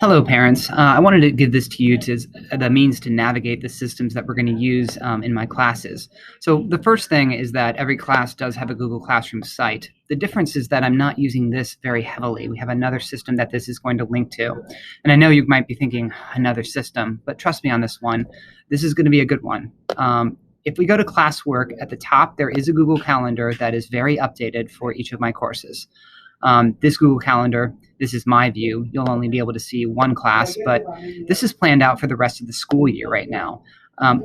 Hello, parents. I wanted to give this to you as the means to navigate the systems that we're going to use in my classes. So the first thing is that every class does have a Google Classroom site. The difference is that I'm not using this very heavily. We have another system that this is going to link to. And I know you might be thinking, another system, but trust me on this one. This is going to be a good one. If we go to classwork at the top, there is a Google Calendar that is very updated for each of my courses. This Google Calendar, this is my view. You'll only be able to see one class, but this is planned out for the rest of the school year right now.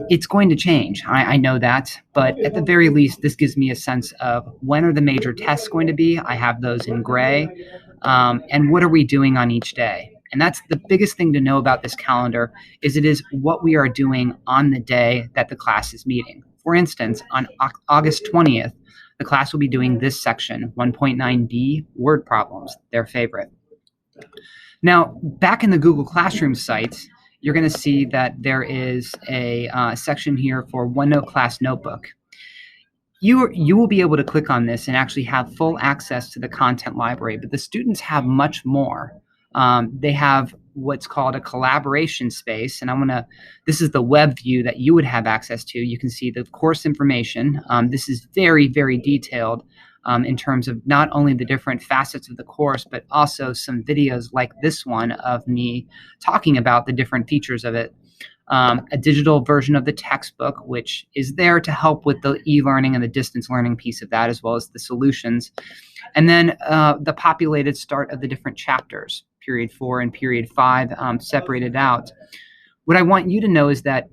It's going to change. I know that, but at the very least, this gives me a sense of when are the major tests going to be. I have those in gray. And what are we doing on each day? And that's the biggest thing to know about this calendar is it is what we are doing on the day that the class is meeting. For instance, on August 20th, the class will be doing this section, 1.9b, word problems, their favorite. Now, back in the Google Classroom site, you're going to see that there is a section here for OneNote Class Notebook. You will be able to click on this and actually have full access to the content library, but the students have much more. They have what's called a collaboration space, and this is the web view that you would have access to. You can see the course information. This is very, very detailed in terms of not only the different facets of the course, but also some videos like this one of me talking about the different features of it. A digital version of the textbook, which is there to help with the e-learning and the distance learning piece of that, as well as the solutions. And then the populated start of the different chapters, period 4 and period 5, separated out. What I want you to know is that,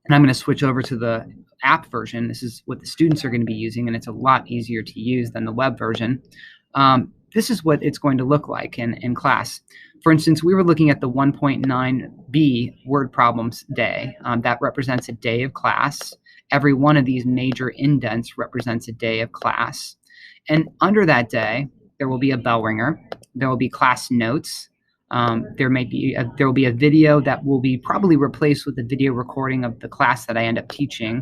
and I'm going to switch over to the app version. This is what the students are going to be using, and it's a lot easier to use than the web version. This is what it's going to look like in class. For instance, we were looking at the 1.9b word problems day. That represents a day of class. Every one of these major indents represents a day of class. And under that day, there will be a bell ringer. There will be class notes. There will be a video that will be probably replaced with a video recording of the class that I end up teaching,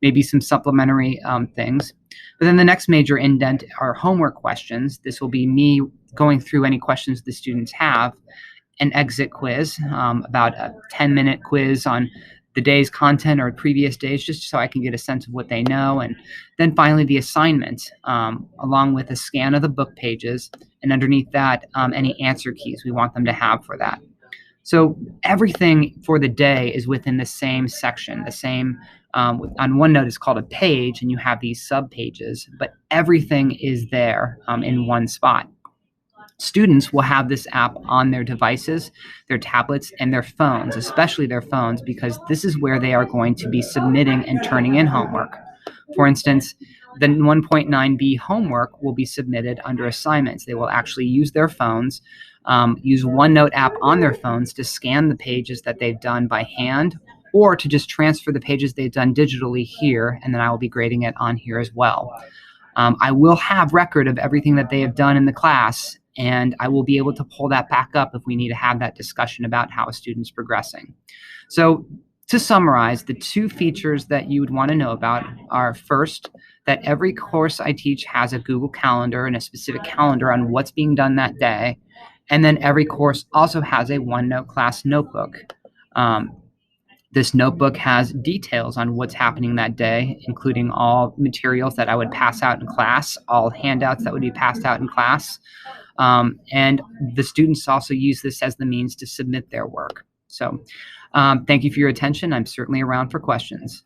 maybe some supplementary things. But then the next major indent are homework questions. This will be me going through any questions the students have, an exit quiz, about a 10-minute quiz on the day's content or previous days, just so I can get a sense of what they know. And then finally the assignment, along with a scan of the book pages, and underneath that, any answer keys we want them to have for that. So everything for the day is within the same section, the same, on OneNote it's called a page, and you have these sub-pages, but everything is there in one spot. Students will have this app on their devices, their tablets, and their phones, especially their phones, because this is where they are going to be submitting and turning in homework. For instance, the 1.9b homework will be submitted under assignments. They will actually use their phones, use OneNote app on their phones to scan the pages that they've done by hand, or to just transfer the pages they've done digitally here, and then I will be grading it on here as well. I will have record of everything that they have done in the class, and I will be able to pull that back up if we need to have that discussion about how a student's progressing. So to summarize, the two features that you would want to know about are, first, that every course I teach has a Google Calendar and a specific calendar on what's being done that day. And then every course also has a OneNote class notebook. This notebook has details on what's happening that day, including all materials that I would pass out in class, all handouts that would be passed out in class. And the students also use this as the means to submit their work. So thank you for your attention. I'm certainly around for questions.